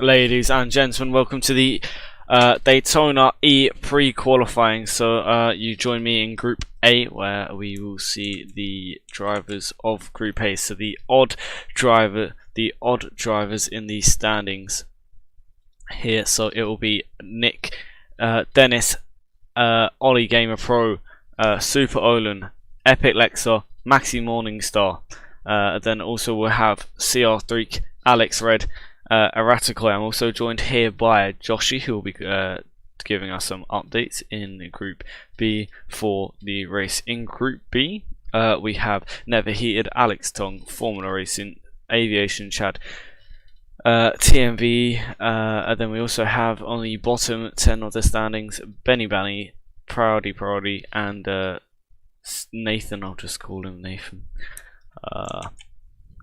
Ladies and gentlemen, welcome to the Daytona E-Prix qualifying. So you join me in Group A, where we will see the drivers of Group A. So the odd drivers in the standings here. So it will be Nick, Dennis, Ollie Gamer Pro, Super Olin, Epic Lexa, Maxi Morningstar. Then also we'll have CR3, Alex Red, Eratikoi. I'm also joined here by Joshi, who will be giving us some updates in Group B for the race. In Group B, we have Never Heated, Alex Tong, Formula Racing, Aviation Chad, TMV, and then we also have on the bottom 10 of the standings Benny Banny, Proudy, and Nathan. I'll just call him Nathan.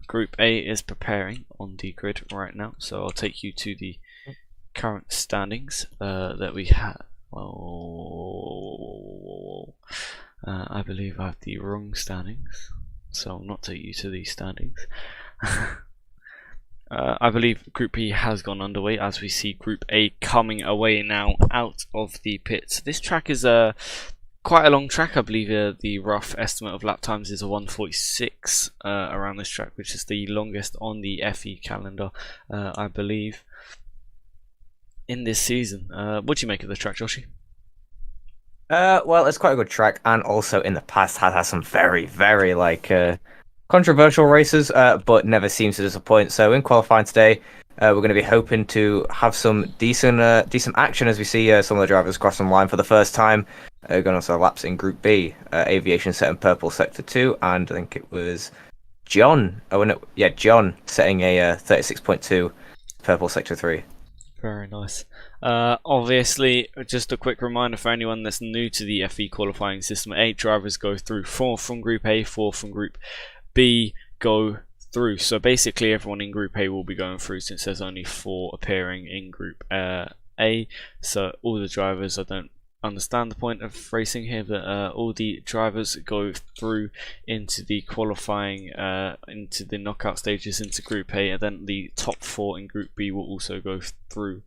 Group A is preparing on the grid right now, so I'll take you to the current standings that we have. I believe I have the wrong standings, so I'll not take you to these standings. I believe Group B has gone underway as we see Group A coming away now out of the pits. This track is quite a long track. I believe the rough estimate of lap times is a 1:46 around this track, which is the longest on the FE calendar, I believe, in this season. What do you make of the track, Joshi? Well, it's quite a good track, and also in the past has had some very, controversial races, but never seems to disappoint. So in qualifying today, we're going to be hoping to have some decent action as we see some of the drivers cross the line for the first time. Going on to laps in Group B, Aviation set in purple sector 2, and I think it was John. John setting a 36.2 purple sector 3. Very nice. Obviously, just a quick reminder for anyone that's new to the FE qualifying system: 8 drivers go through, 4 from Group A, 4 from Group B go through. So basically everyone in Group A will be going through, since there's only 4 appearing in Group A. So all the drivers, I don't understand the point of racing here, but all the drivers go through into the qualifying, into the knockout stages into Group A, and then the top 4 in Group B will also go through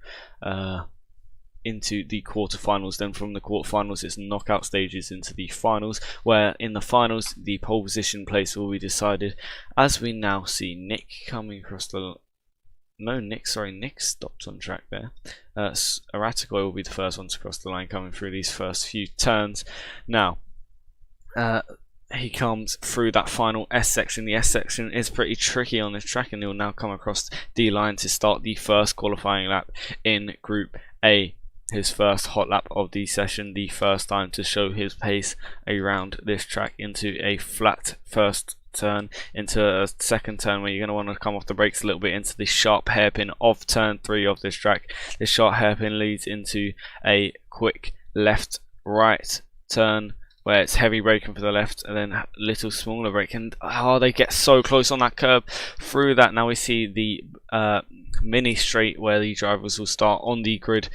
into the quarterfinals. Then from the quarterfinals it's knockout stages into the finals, where in the finals the pole position place will be decided, as we now see Nick coming across the Nick stopped on track there. Eratikoi will be the first one to cross the line, coming through these first few turns. Now he comes through that final S section. The S section is pretty tricky on this track, and he'll now come across the line to start the first qualifying lap in Group A. His first hot lap of the session, the first time to show his pace around this track, into a flat first turn, into a second turn where you're going to want to come off the brakes a little bit, into the sharp hairpin of turn 3 of this track. This sharp hairpin leads into a quick left right turn where it's heavy braking for the left, and then little smaller brake, and they get so close on that curb. Through that, now we see the mini straight where the drivers will start on the grid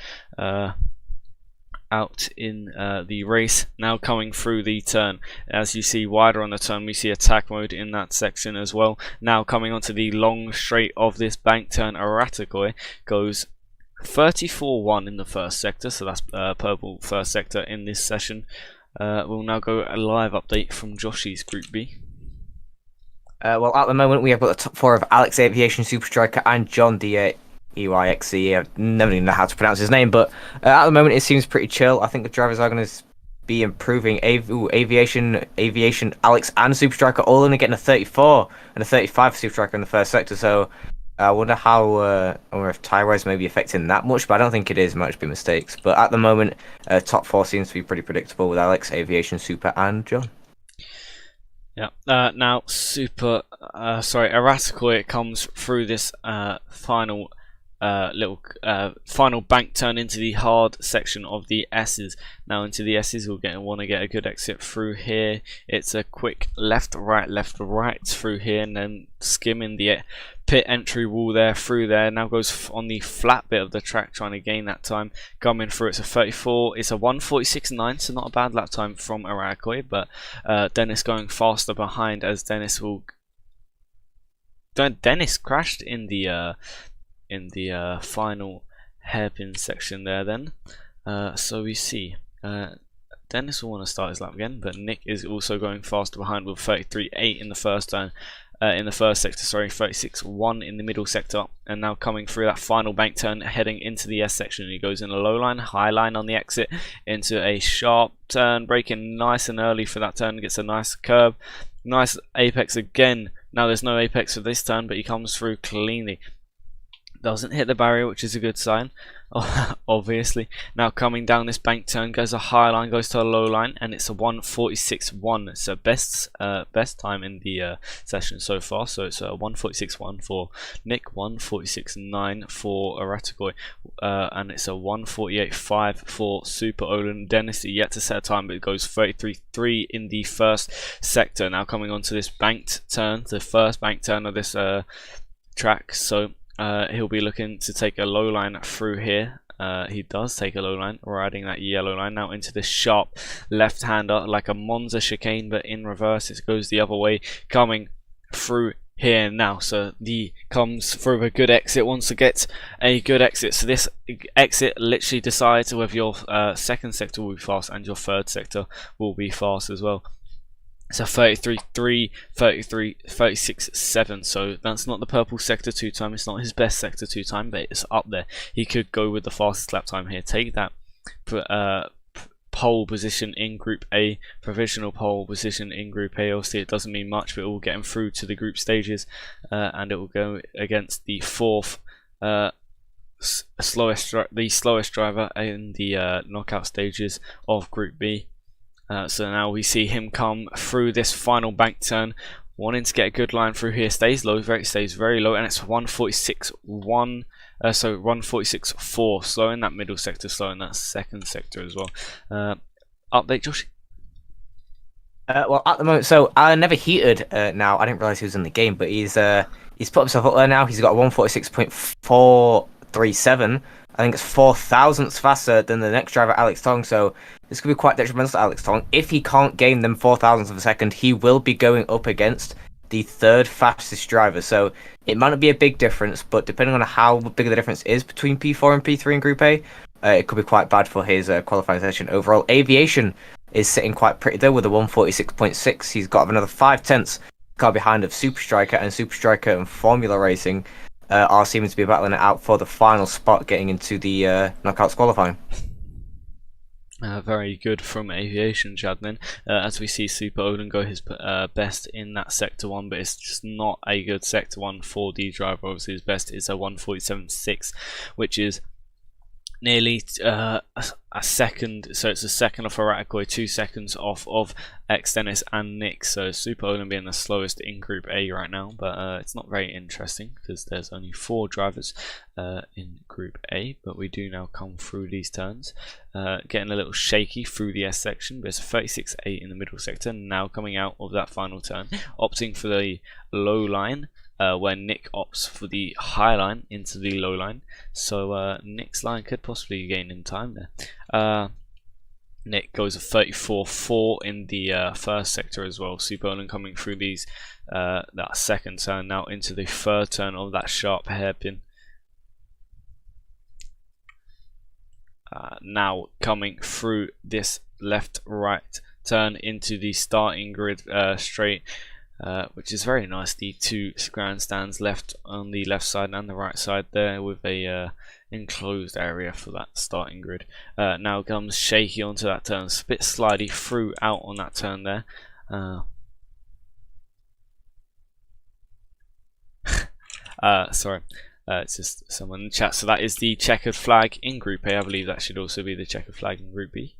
out in the race. Now coming through the turn, as you see wider on the turn, we see attack mode in that section as well. Now coming onto the long straight of this bank turn, Eratikoi goes 34.1 in the first sector, so that's purple first sector in this session. We'll now go a live update from Joshi's Group B. Well, at the moment we have got the top 4 of Alex Aviation, Super Striker, and John D. EYXE. I never even know how to pronounce his name, but at the moment it seems pretty chill. I think the drivers are going to be improving. Aviation, Alex, and Super Striker all only getting a 34 and a 35 for Super Striker in the first sector. So I wonder if tire-wise may be affecting that much, but I don't think it is. It might just be mistakes. But at the moment, top 4 seems to be pretty predictable with Alex, Aviation, Super, and John. Yeah. Now Eratikoi comes through this final final bank turn into the hard section of the S's. Now into the S's, we'll want to get a good exit through here. It's a quick left right through here, and then skimming the pit entry wall there through there. Now goes on the flat bit of the track, trying to gain that time. Coming through, it's a 34. It's a 1:46.9, so not a bad lap time from Eratikoi, but Dennis going faster behind, as Dennis crashed in the in the final hairpin section there then. So we see Dennis will want to start his lap again, but Nick is also going faster behind with 33.8 in the first turn. In the first sector, sorry, 36.1 in the middle sector, and now coming through that final bank turn, heading into the S section. He goes in a low line, high line on the exit, into a sharp turn, braking nice and early for that turn, gets a nice curve, nice apex again. Now there's no apex for this turn, but he comes through cleanly. Doesn't hit the barrier, which is a good sign, obviously. Now coming down this bank turn, goes a high line, goes to a low line, and it's a 1:46.1. So best time in the session so far. So it's a 1:46.1 for Nick, 1:46.9 for Aratakoi, and it's a 1:48.5 for Super Olin. Dennis yet to set a time, but it goes 33.3 in the first sector. Now coming onto this banked turn, the first bank turn of this track. So he'll be looking to take a low line through here. He does take a low line, riding that yellow line now into the sharp left-hander, like a Monza chicane, but in reverse. It goes the other way, coming through here now. So the comes through a good exit, wants to get a good exit. So this exit literally decides whether your second sector will be fast and your third sector will be fast as well. So 33.3, 36.7. So that's not the purple sector 2 time. It's not his best sector 2 time, but it's up there. He could go with the fastest lap time here. Take that pole position in Group A, provisional pole position in Group A. Obviously, it doesn't mean much, but it will get him through to the group stages, and it will go against the fourth. The slowest driver in the knockout stages of Group B. So now we see him come through this final bank turn, wanting to get a good line through here. Stays low, stays very low, and it's 1:46.1. So 1:46.4. Slow in that middle sector, slow in that second sector as well. Update, Josh. Well, at the moment, so I never heated. Now I didn't realize he was in the game, but he's put himself up there now. He's got a 1:46.437. I think it's 4 thousandths faster than the next driver, Alex Tong. So this could be quite detrimental to Alex Tong. If he can't gain them 4 thousandths of a second, he will be going up against the third fastest driver. So it might not be a big difference, but depending on how big the difference is between P4 and P3 in Group A, it could be quite bad for his qualifying session. Overall, Aviation is sitting quite pretty though with a 1:46.6. He's got another 5/10 car behind of Super Striker, and Super Striker and Formula Racing are seeming to be battling it out for the final spot, getting into the knockouts qualifying. Very good from Aviation, Jadmin. As we see Super Odin go his best in that Sector 1, but it's just not a good Sector 1 for the driver. Obviously his best is a 1:47.6, which is nearly a second, so it's a second off Aratakoi, 2 seconds off of X Dennis and Nick. So Super Olin being the slowest in Group A right now, but it's not very interesting because there's only 4 drivers in Group A. But we do now come through these turns, getting a little shaky through the S section, but it's a 36.8 in the middle sector. Now coming out of that final turn, opting for the low line, where Nick opts for the high line into the low line. So Nick's line could possibly gain in time there. Nick goes a 34.4 in the first sector as well. Super Olin coming through these that second turn now into the third turn of that sharp hairpin. Now coming through this left-right turn into the starting grid straight. Which is very nice. The 2 grandstands left on the left side and the right side there, with a enclosed area for that starting grid. Now comes shaky onto that turn, a bit slidey through out on that turn there. Sorry, it's just someone in the chat. So that is the checkered flag in Group A. I believe that should also be the checkered flag in Group B.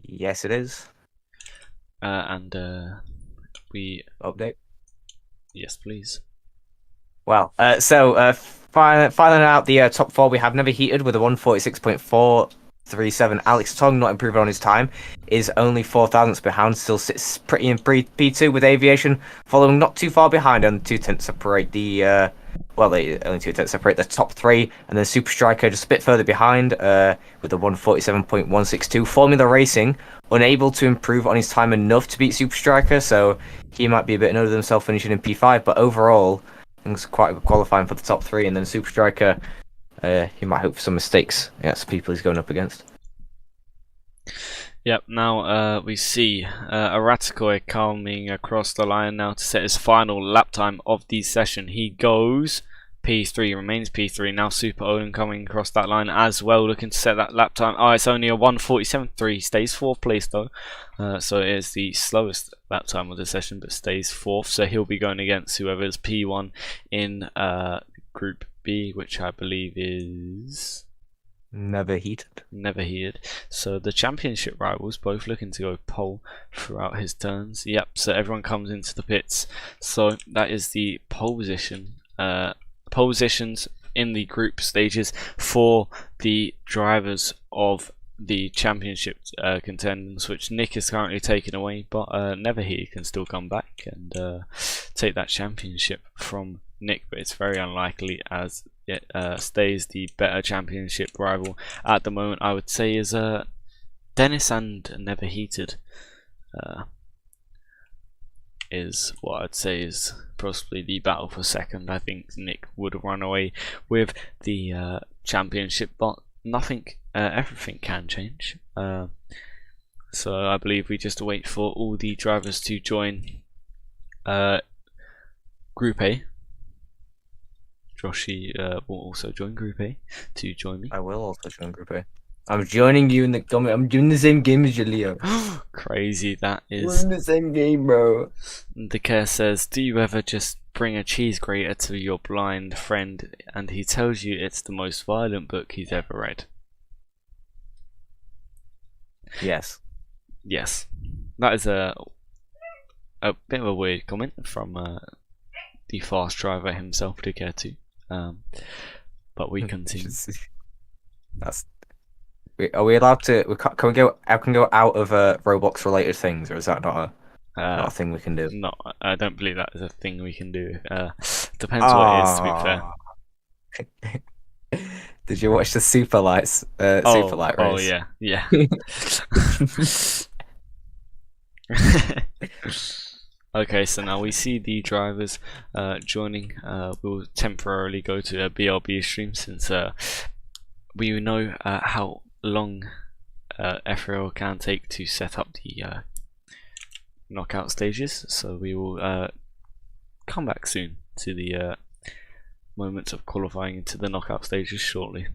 Yes, it is. We update. Yes, please. Well, filing out the top 4, we have Never Heated with a 1:46.437. Alex Tong, not improving on his time, is only 4 thousandths behind, still sits pretty in P2 with Aviation, following not too far behind, and 2/10 separate the only 2/10 separate the top 3, and then Super Striker just a bit further behind with a 1:47.162. Formula Racing unable to improve on his time enough to beat Super Striker, so he might be a bit annoyed with himself finishing in P5, but overall think it's quite qualifying for the top 3, and then Super Striker, he might hope for some mistakes against the people he's going up against. Yep, now we see Aratakoi coming across the line now to set his final lap time of the session. He goes P3, remains P3. Now Super Odin coming across that line as well, looking to set that lap time. Oh, it's only a 1:47.3. Stays 4th place though, so it is the slowest lap time of the session, but stays 4th. So he'll be going against whoever's P1 in Group B, which I believe is Never heated. So the championship rivals both looking to go pole throughout his turns. Yep, so everyone comes into the pits. So that is the pole position. Pole positions in the group stages for the drivers of the championship contenders, which Nick is currently taking away, but Never He can still come back and take that championship from Nick, but it's very unlikely as it stays the better championship rival at the moment. I would say is Dennis and Never Heated is what I'd say is possibly the battle for second. I think Nick would run away with the championship, but everything can change. So I believe we just wait for all the drivers to join Group A. Joshy will also join Group A to join me. I will also join Group A. I'm joining you in the comment. I'm doing the same game as you, Leo. Crazy, that is. We're in the same game, bro. The care says, do you ever just bring a cheese grater to your blind friend and he tells you it's the most violent book he's ever read? Yes. Yes. That is a bit of a weird comment from the fast driver himself to care to. But we continue. Are we allowed to? Can we go? I can go out of Roblox related things, or is that not a thing we can do? No, I don't believe that is a thing we can do. Depends what it is, to be fair. Did you watch the Super Lights? Super Light race? Oh yeah. Okay, so now we see the drivers joining. We'll temporarily go to a BRB stream since we know how long FE1 can take to set up the knockout stages. So we will come back soon to the moments of qualifying into the knockout stages shortly.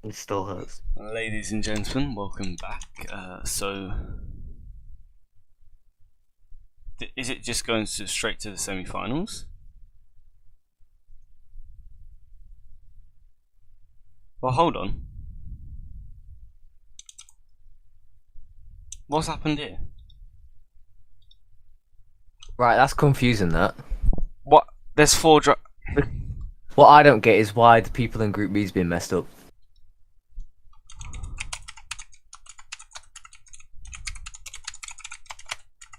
It still hurts. Ladies and gentlemen, welcome back. Is it just going straight to the semi-finals? Well, hold on. What's happened here? Right, that's confusing. That. What? There's 4 What I don't get is why the people in Group B's been messed up.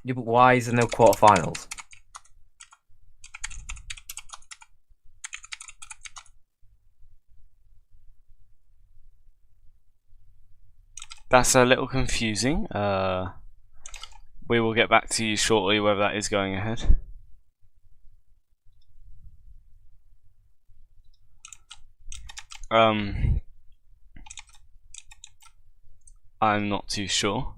Yeah, but why is there no quarterfinals? That's a little confusing. We will get back to you shortly whether that is going ahead. I'm not too sure.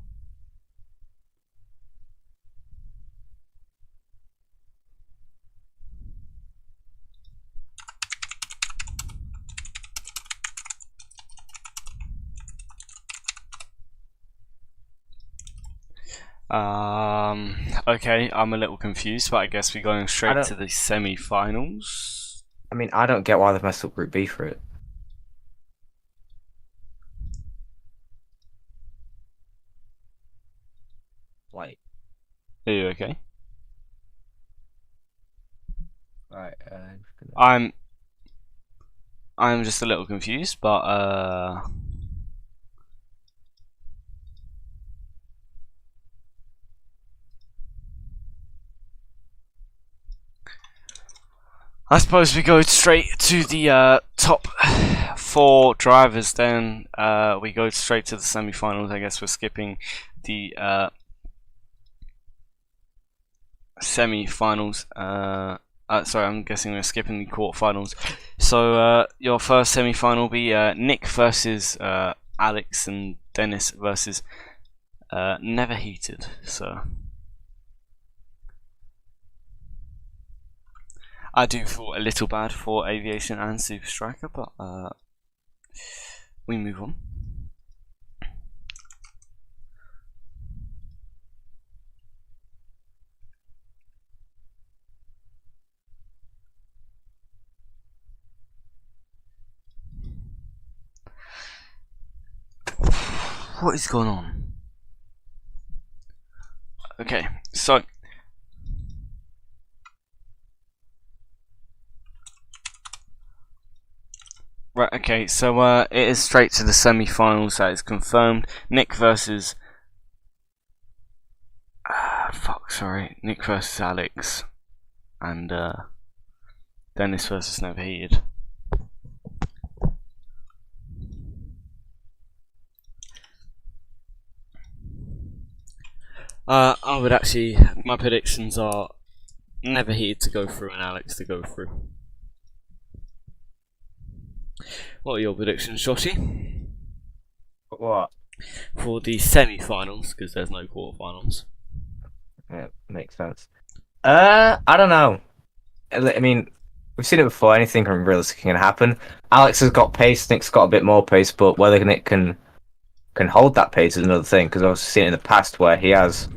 Okay, I'm a little confused, but I guess we're going straight to the semi-finals. I mean, I don't get why they've messed up Group B for it. Like, Are you okay? right. I'm just a little confused, but I suppose we go straight to the top 4 drivers. Then we go straight to the semi-finals. I guess we're skipping the semi-finals. Sorry, I'm guessing we're skipping the quarterfinals. So your first semi-final will be Nick versus Alex, and Dennis versus Never Heated. So I do feel a little bad for Aviation and Super Striker, but we move on. What is going on? Okay, so right, okay, so it is straight to the semi-finals. That is confirmed. Nick versus Nick versus Alex, and Dennis versus Never Heated. I would actually, my predictions are Never Heated to go through and Alex to go through. What are your predictions, Joshi? What? For the semi-finals, because there's no quarterfinals. Yeah, makes sense. I don't know. I mean, we've seen it before. Anything can realistically can happen. Alex has got pace. Nick's got a bit more pace, but whether Nick can hold that pace is another thing. Because I've seen it in the past where he has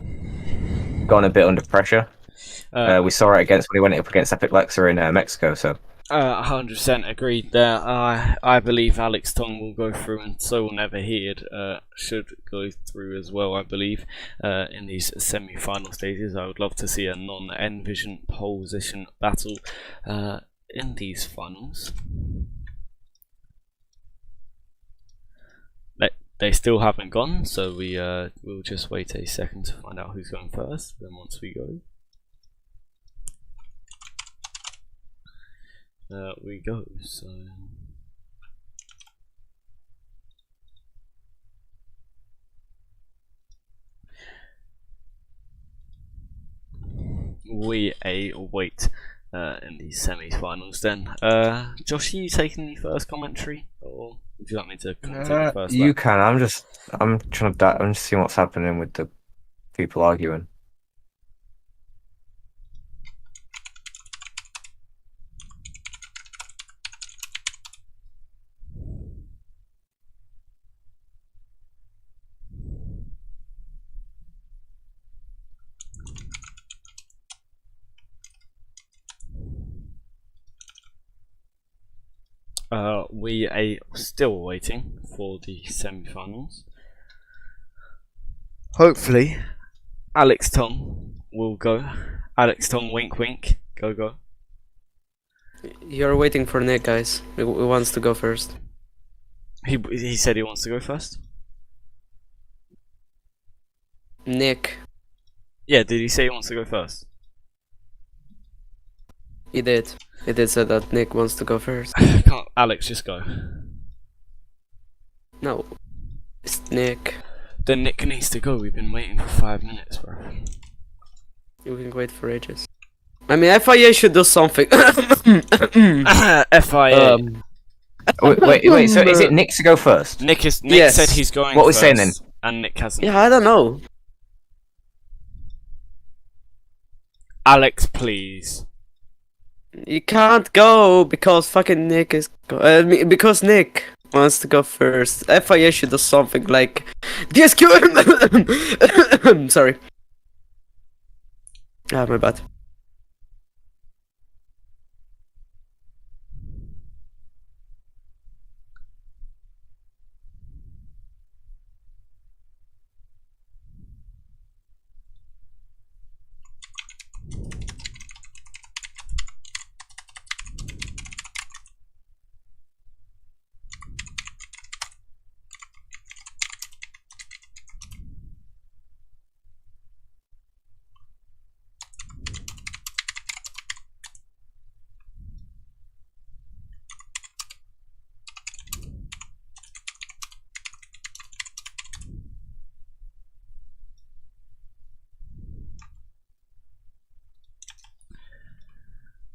gone a bit under pressure. We saw it when he went up against Epic Lexa in Mexico. So 100% agreed there. I believe Alex Tong will go through, and so will Never Heated should go through as well, I believe, in these semi-final stages. I would love to see a non-Envision pole position battle in these finals. They still haven't gone, so we'll just wait a second to find out who's going first. Then once we go, we go. So we await in the semi-finals. Then, Josh, are you taking the first commentary, or would you like me to comment first? You can. I'm just seeing what's happening with the people arguing. We are still waiting for the semi-finals. Hopefully, Alex Tong will go. Alex Tong, wink, wink, go. You're waiting for Nick, guys. He wants to go first. He said he wants to go first. Nick. Yeah, did he say he wants to go first? He did. He did say that Nick wants to go first. Can't Alex just go? No. It's Nick. Then Nick needs to go. We've been waiting for 5 minutes, bro. You can wait for ages. I mean, FIA should do something. FIA. Wait. So is it Nick to go first? Nick Yes. said he's going. What was first, saying then? And Nick hasn't. Yeah, I don't know. Alex, please. You can't go because fucking Nick is because Nick wants to go first. FIA should do something like DSQ. Sorry. Ah, my bad.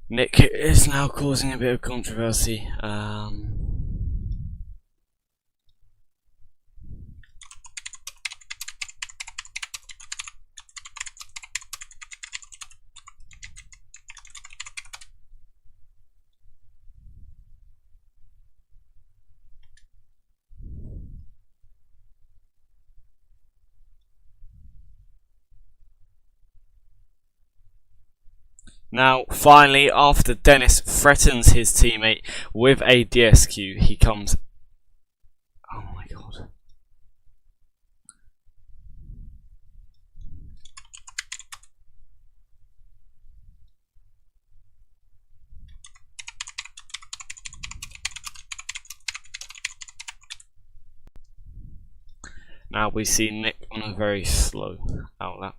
Nick is now causing a bit of controversy. Now, finally, after Dennis threatens his teammate with a DSQ, he comes... Oh my god. Now we see Nick on a very slow outlap.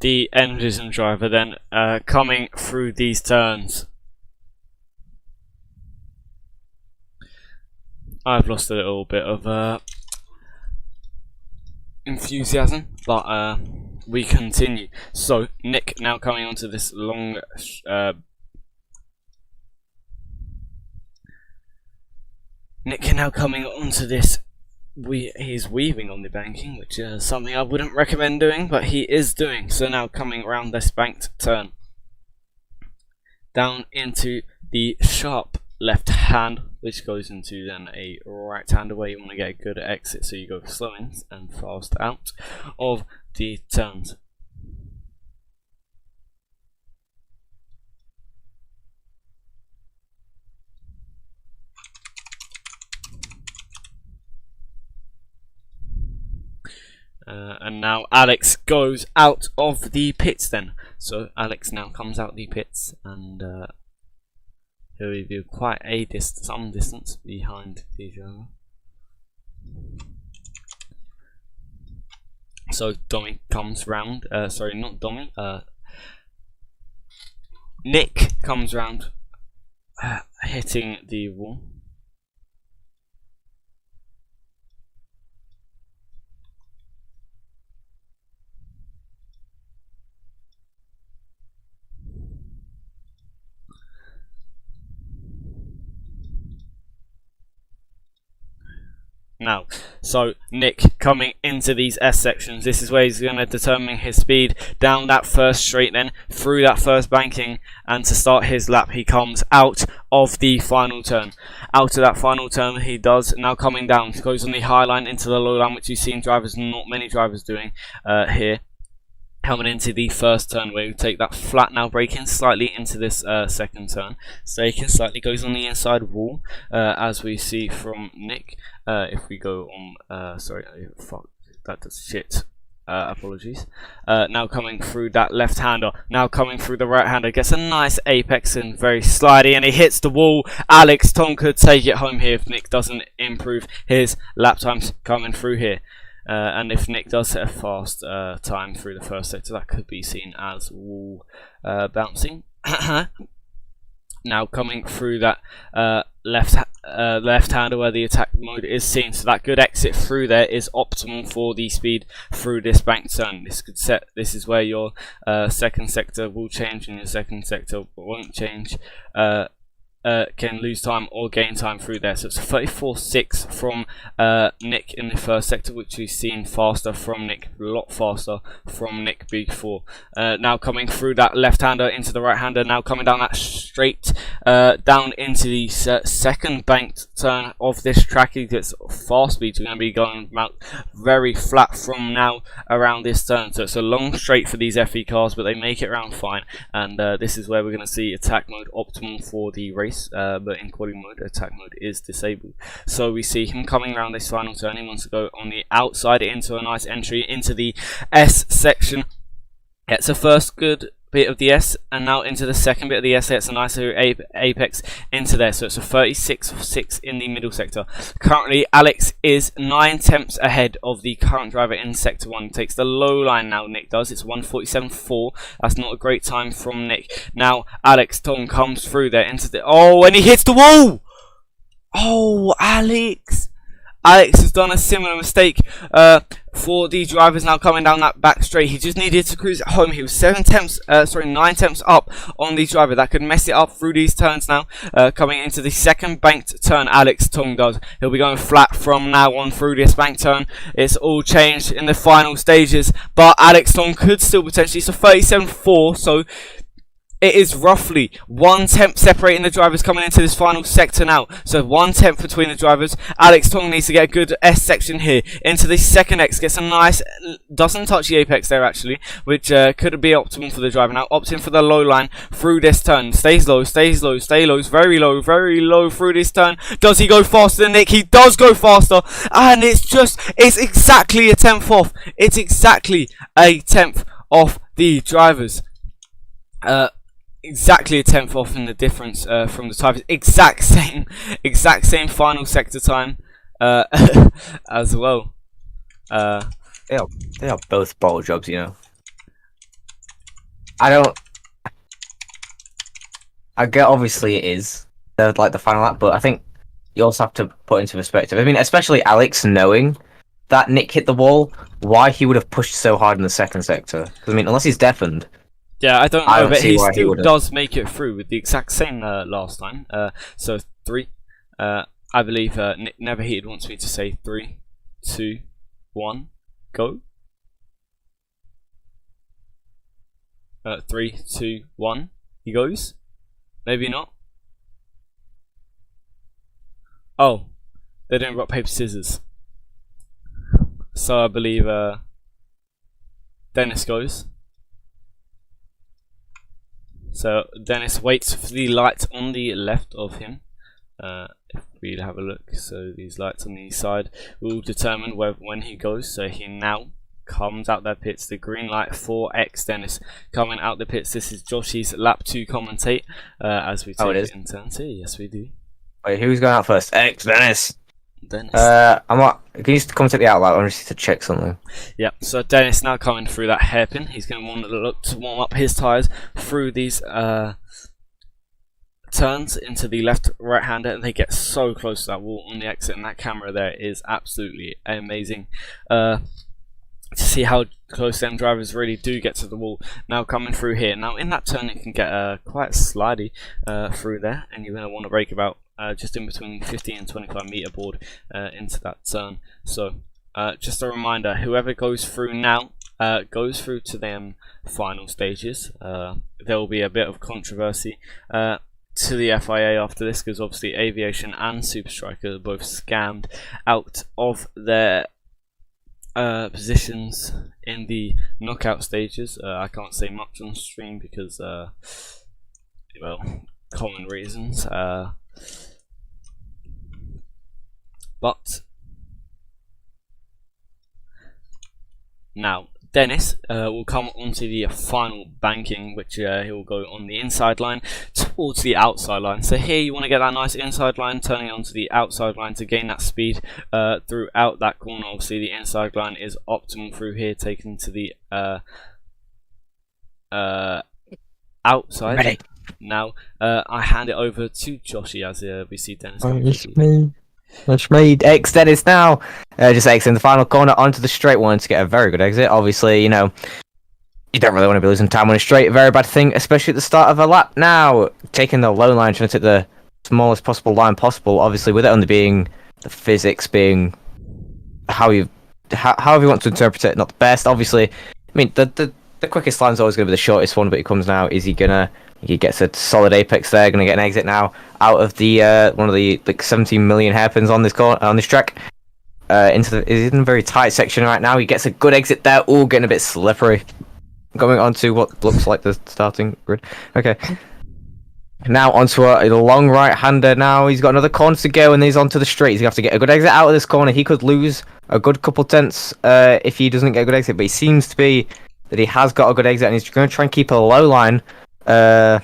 The Envision driver then coming through these turns. I've lost a little bit of enthusiasm, but we continue. So Nick now coming onto this long Nick now coming onto this. He's weaving on the banking, which is something I wouldn't recommend doing, but he is doing. So now coming around this banked turn, down into the sharp left hand, which goes into then a right hander where you want to get a good exit, so you go slow in and fast out of the turns. And now Alex goes out of the pits then. So Alex now comes out the pits and he'll be quite a some distance behind the driver. So Dommy comes round, sorry, not Dommy, Nick comes round, hitting the wall. Now, so Nick coming into these S sections, this is where he's going to determine his speed down that first straight, then through that first banking, and to start his lap he comes out of the final turn. Out of that final turn he does, now coming down, goes on the high line into the low line, which you've seen drivers, not many drivers doing here. Coming into the first turn where we take that flat, now braking slightly into this second turn, staking slightly, goes on the inside wall as we see from Nick. If we go on, sorry, fuck, that does shit. Apologies. Now coming through that left-hander. Now coming through the right-hander. Gets a nice apex and very slidey, and he hits the wall. Alex Tong could take it home here if Nick doesn't improve his lap times coming through here. And if Nick does set a fast time through the first sector, that could be seen as wall bouncing. Now coming through that left-hander where the attack mode is seen, so that good exit through there is optimal for the speed through this bank turn. This is where your second sector will change and your second sector won't change. Can lose time or gain time through there. So it's 34.6 from Nick in the first sector, which we've seen faster from Nick, a lot faster from Nick before. Now coming through that left-hander into the right-hander, now coming down that straight down into the second banked turn of this track. He gets fast speed, so we're going to be going out very flat from now around this turn. So it's a long straight for these FE cars, but they make it around fine, and this is where we're going to see attack mode optimal for the race. But in quality mode, attack mode is disabled. So we see him coming around this final turn. He wants to go on the outside into a nice entry into the S section. It's a first good bit of the S, and now into the second bit of the S. It's a nice apex into there. So it's a 36.6 in the middle sector. Currently, Alex is 9 tenths ahead of the current driver in sector 1. Takes the low line now, Nick does. It's 1:47.4. That's not a great time from Nick. Now, Alex Tong comes through there into the... Oh, and he hits the wall! Oh, Alex! Alex has done a similar mistake for the drivers now coming down that back straight. He just needed to cruise it home. He was 9 tenths up on the driver. That could mess it up through these turns now. Coming into the second banked turn, Alex Tong does. He'll be going flat from now on through this banked turn. It's all changed in the final stages, but Alex Tong could still potentially. So 37.4. So it is roughly 1 tenth separating the drivers coming into this final sector now. So 1 tenth between the drivers. Alex Tong needs to get a good S section here. Into the second X, gets a nice, doesn't touch the apex there actually, which could be optimal for the driver. Now opting for the low line through this turn. Stays low, stays low, stays low, very low through this turn. Does he go faster than Nick? He does go faster, and it's exactly a tenth off. It's exactly a tenth off the drivers. Exactly a tenth off in the difference from the type. Exact same final sector time as well. They are both bottle jobs, you know. I get obviously it is like the final lap, but I think you also have to put into perspective. I mean, especially Alex knowing that Nick hit the wall, why he would have pushed so hard in the second sector. Because I mean, unless he's deafened. Yeah, I don't know, but he still does make it through with the exact same last time. So 3. I believe Nick Never Heated wants me to say 3, 2, 1, go. 3, 2, 1. He goes. Maybe not. Oh, they didn't rock paper scissors. So I believe Dennis goes. So Dennis waits for the light on the left of him. If we have a look, so these lights on the side will determine when he goes. So he now comes out their pits. The green light for X Dennis coming out the pits. This is Joshy's lap 2 commentate as we take it in turns here. Yes, we do. Wait, who's going out first? X Dennis. Dennis. Can you just commentate the outline? I just need to check something. Yeah, so Dennis now coming through that hairpin. He's going to want to look to warm up his tyres through these turns into the left right hander, and they get so close to that wall on the exit, and that camera there is absolutely amazing to see how close them drivers really do get to the wall. Now coming through here, now in that turn it can get quite slidey through there, and you're going to want to brake about just in between 15 and 25 meter board into that turn. So just a reminder, whoever goes through now goes through to them final stages. There will be a bit of controversy to the FIA after this, because obviously Aviation and Super Striker are both scammed out of their positions in the knockout stages. I can't say much on stream because well, common reasons. But now Dennis will come onto the final banking, which he'll go on the inside line towards the outside line. So here you want to get that nice inside line, turning onto the outside line to gain that speed throughout that corner. Obviously the inside line is optimal through here, taken to the outside. Ready. Now I hand it over to Joshy as we see Dennis. That's me. X Dennis now. Just X in the final corner onto the straight one to get a very good exit. Obviously, you know, you don't really want to be losing time on a straight. A very bad thing, especially at the start of a lap. Now, taking the low line, trying to take the smallest possible line possible. Obviously, with it only being the physics being however you want to interpret it, not the best. Obviously, I mean, the quickest line's always going to be the shortest one, but it comes now. Is he gonna... He gets a solid apex there. Going to get an exit now out of the one of the like 17 million hairpins on this track. Is in a very tight section right now. He gets a good exit there. Oh, getting a bit slippery. Going onto what looks like the starting grid. Okay. Now onto a long right-hander. Now he's got another corner to go, and he's onto the straight. He's gonna have to get a good exit out of this corner. He could lose a good couple tenths if he doesn't get a good exit. But he seems to be that he has got a good exit, and he's going to try and keep a low line. If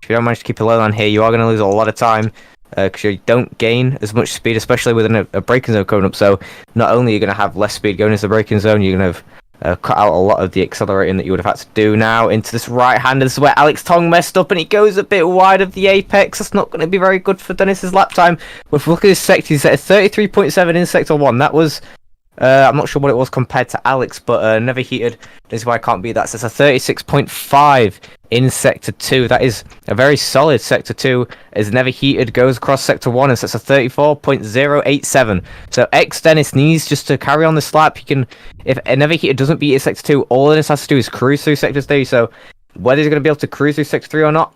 you don't manage to keep a low line here, you are going to lose a lot of time because you don't gain as much speed, especially within a braking zone coming up. So not only are you going to have less speed going into the braking zone, you're going to have cut out a lot of the accelerating that you would have had to do. Now into this right-hander. This is where Alex Tong messed up, and he goes a bit wide of the apex. That's not going to be very good for Dennis's lap time. If we look at his sector, he's at 33.7 in sector 1. That was... I'm not sure what it was compared to Alex, but never heated. This is why I can't beat that. So it's a 36.5 in Sector 2. That is a very solid Sector 2. As never heated goes across Sector 1, and so it's a 34.087. So X Dennis needs just to carry on this lap. He can, if never heated doesn't beat his Sector 2, all Dennis has to do is cruise through Sector 3. So whether he's going to be able to cruise through Sector 3 or not,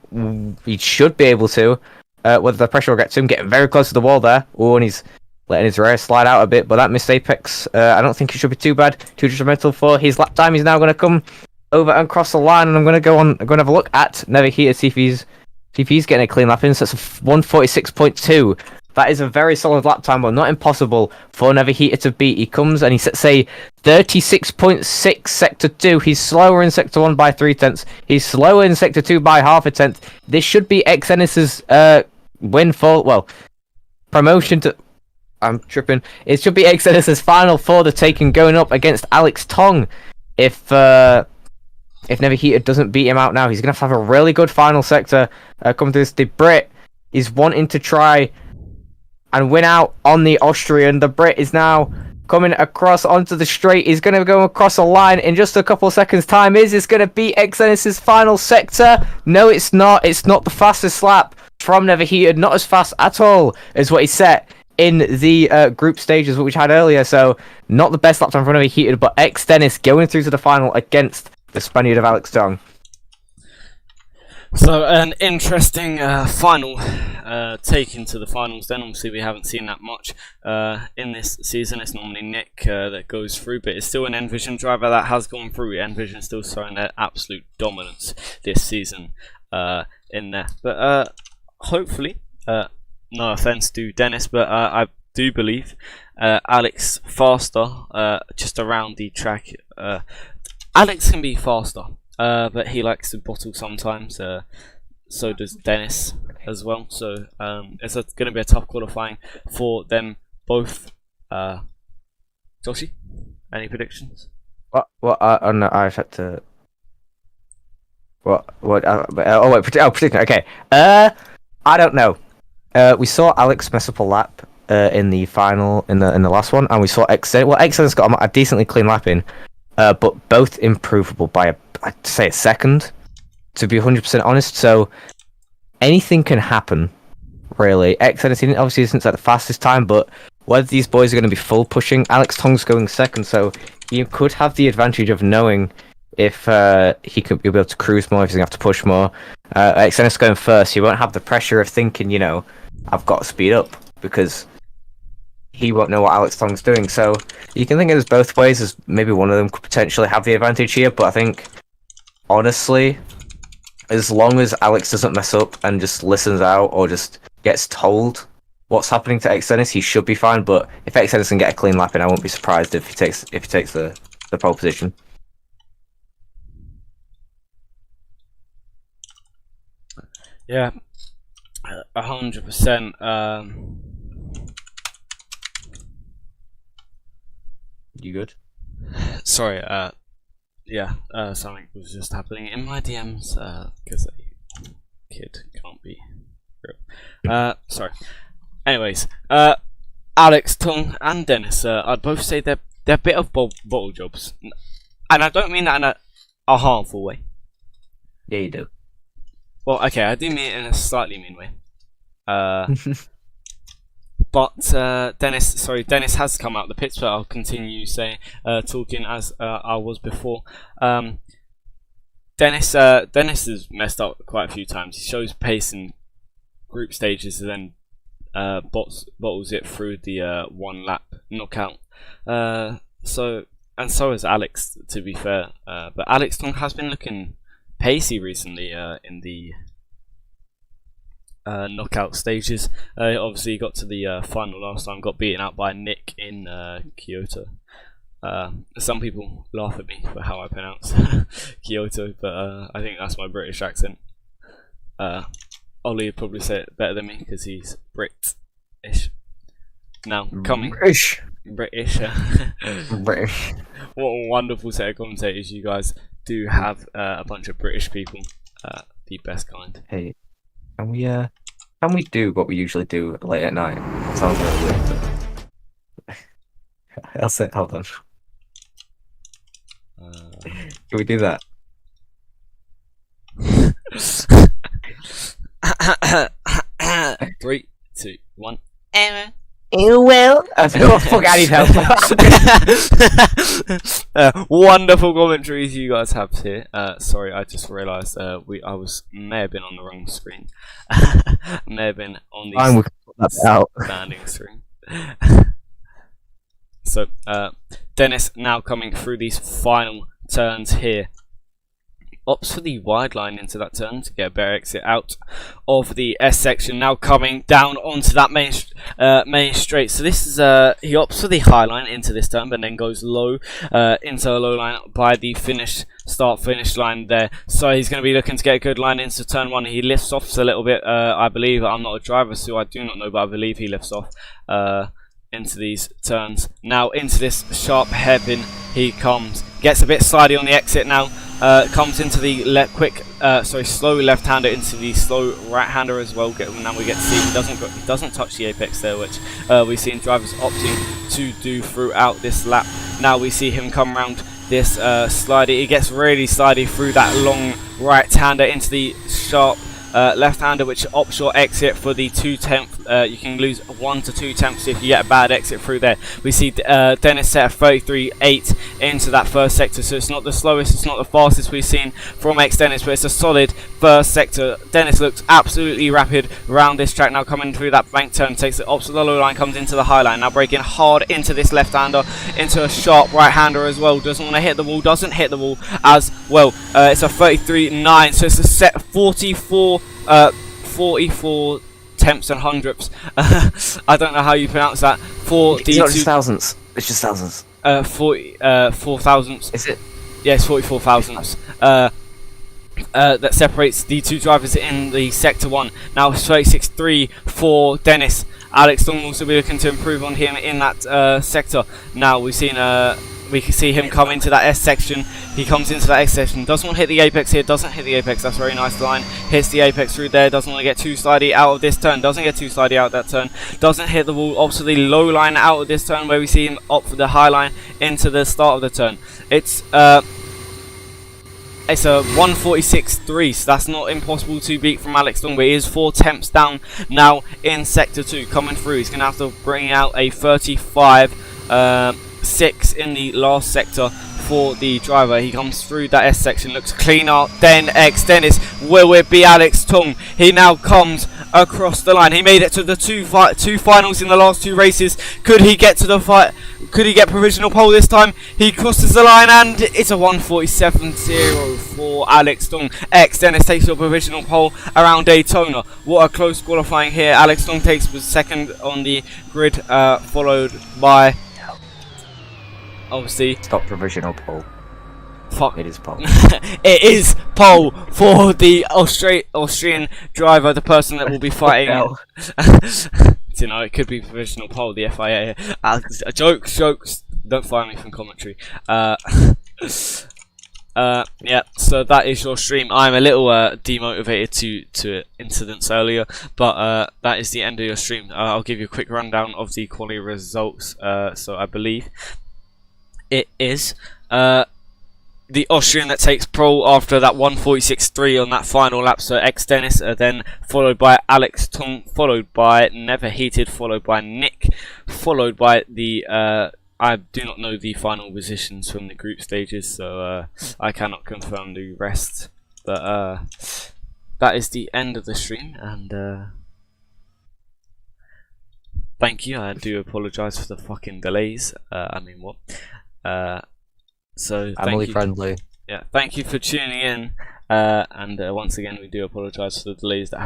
he should be able to. Whether the pressure will get to him, getting very close to the wall there. Oh, and he's letting his rear slide out a bit, but that missed apex, I don't think it should be too bad. Too detrimental for his lap time. He's now going to come over and cross the line, and I'm going to have a look at Never Heated, see if he's getting a clean lap in. So it's a 146.2. That is a very solid lap time, but not impossible for Never Heated to beat. He comes and he's at, say, 36.6 Sector 2. He's slower in Sector 1 by 3 tenths. He's slower in Sector 2 by half a tenth. This should be X Ennis's win for, well, promotion to... I'm tripping. It should be X Ennis's final for the taking, going up against Alex Tong. If Never Heated doesn't beat him out now, he's going to have a really good final sector coming to this. The Brit is wanting to try and win out on the Austrian. The Brit is now coming across onto the straight. He's going to go across a line in just a couple of seconds' time. Is this going to be X Ennis's final sector? No, it's not. It's not the fastest lap from Never Heated. Not as fast at all as what he set in the group stages which we had earlier. So not the best lap time for Never Heated, but X Dennis going through to the final against the Spaniard of Alex Tong. So an interesting final take into the finals then. Obviously we haven't seen that much in this season. It's normally Nick that goes through, but it's still an Envision driver that has gone through. Envision still showing their absolute dominance this season in there. But hopefully, no offense to Dennis, but I do believe Alex faster just around the track. Alex can be faster, but he likes to bottle sometimes. So does Dennis as well. So it's going to be a tough qualifying for them both. Joshy, any predictions? What? Oh no, I had to. What? Oh wait, prediction. Okay. I don't know. We saw Alex mess up a lap in the final, in the last one, and we saw Excellent. Well, Excellent's got a decently clean lap in, but both improvable by I'd say a second, to be 100% honest. So anything can happen, really. Excellent obviously isn't at the fastest time, but whether these boys are going to be full pushing, Alex Tong's going second, so you could have the advantage of knowing if he could be able to cruise more, if he's going to have to push more. Excellent's going first, you won't have the pressure of thinking, you know, I've got to speed up, because he won't know what Alex Tong's doing. So you can think of this both ways, as maybe one of them could potentially have the advantage here, but I think, honestly, as long as Alex doesn't mess up and just listens out or just gets told what's happening to Exenis, he should be fine. But if Exenis can get a clean lap in, I won't be surprised if he takes the pole position. Yeah, 100%. You good? Sorry. Yeah. Something was just happening in my DMs because a kid can't be real. Sorry. Anyways, Alex, Tung, and Dennis. I'd both say they're a bit of bottle jobs, and I don't mean that in a harmful way. Yeah, you do. Well, okay, I do mean it in a slightly mean way. But Dennis has come out the pits, but I'll continue talking as I was before. Dennis has messed up quite a few times. He shows pace in group stages and then bottles it through the 1 lap knockout. So has Alex, to be fair. But Alex Tong has been looking pacey recently in the knockout stages. Obviously, he got to the final last time, got beaten out by Nick in Kyoto. Some people laugh at me for how I pronounce Kyoto, but I think that's my British accent. Ollie would probably say it better than me because he's British. Now, coming British. British. What a wonderful set of commentators you guys do have. A bunch of British people, the best kind. Hey, can we do what we usually do late at night? Sounds really weird. I'll say, hold on. Can we do that? 3, 2, 1. Well, oh, fuck, I need help. Wonderful commentaries you guys have here. Sorry, I just realised may have been on the wrong screen. May have been on the standing screen. So, Dennis now coming through these final turns here. Opts for the wide line into that turn to get a better exit out of the S section. Now coming down onto that main straight. So this is he opts for the high line into this turn, but then goes low into a low line by the start-finish line there. So he's going to be looking to get a good line into turn 1. He lifts off a little bit. I believe, I'm not a driver, so I do not know, but I believe he lifts off into these turns. Now into this sharp hairpin he comes. Gets a bit slidey on the exit now. Comes into the slow left-hander into the slow right-hander as well. Now we get to see he doesn't touch the apex there, which we've seen drivers opting to do throughout this lap. Now we see him come around this slidey. He gets really slidey through that long right-hander into the sharp left-hander, which opts your exit for the 2 tenths. You can lose 1 to 2 tenths if you get a bad exit through there. We see Dennis set a 33.8 into that first sector, so it's not the slowest, it's not the fastest we've seen from Dennis, but it's a solid first sector. Dennis looks absolutely rapid around this track. Now coming through that bank turn, takes it up to the low line, comes into the high line. Now breaking hard into this left-hander, into a sharp right-hander as well. Doesn't want to hit the wall, doesn't hit the wall as well. It's a 33.9, so it's a set 44 tenths and hundredths. I don't know how you pronounce that. It's not just thousandths. It's just thousandths. 4 thousandths. Is it? Yes, 44 thousandths. That separates the two drivers in the sector 1. Now 36.3 for Dennis. Alex Long will also be looking to improve on him in that sector. Now we can see him come into that S section. He comes into that S section. Doesn't want to hit the apex here. Doesn't hit the apex. That's a very nice line. Hits the apex through there. Doesn't want to get too slidey out of this turn. Doesn't get too slidey out of that turn. Doesn't hit the wall. Opts for the low line out of this turn, where we see him opt for the high line into the start of the turn. It's a 146.3, so that's not impossible to beat from Alex Long, but he is 4 tenths down now in sector 2. Coming through, he's going to have to bring out a 35.6 in the last sector for the driver. He comes through that S section, looks cleaner than Dennis. Will it be Alex Tung? He now comes across the line. He made it to the two finals in the last 2 races. Could he get to the fight? Could he get provisional pole this time? He crosses the line and it's a 147.0 for Alex Tung. Dennis takes your provisional pole around Daytona. What a close qualifying here. Alex Tung takes second on the grid, followed by, obviously, stop provisional pole. Fuck. It is pole. It is pole for the Austrian driver, the person that will be fighting. No. You know, it could be provisional pole, the FIA. Jokes. Don't fire me from commentary. Yeah, so that is your stream. I'm a little demotivated to incidents earlier, but that is the end of your stream. I'll give you a quick rundown of the quality results. So I believe it is the Austrian that takes pole after that 146.3 on that final lap, so Dennis, then followed by Alex Tung, followed by Never Heated, followed by Nick, followed by the I do not know the final positions from the group stages, so I cannot confirm the rest, but that is the end of the stream, and thank you. I do apologise for the fucking delays. I mean, what? So Family friendly. Yeah, thank you for tuning in, and once again we do apologise for the delays that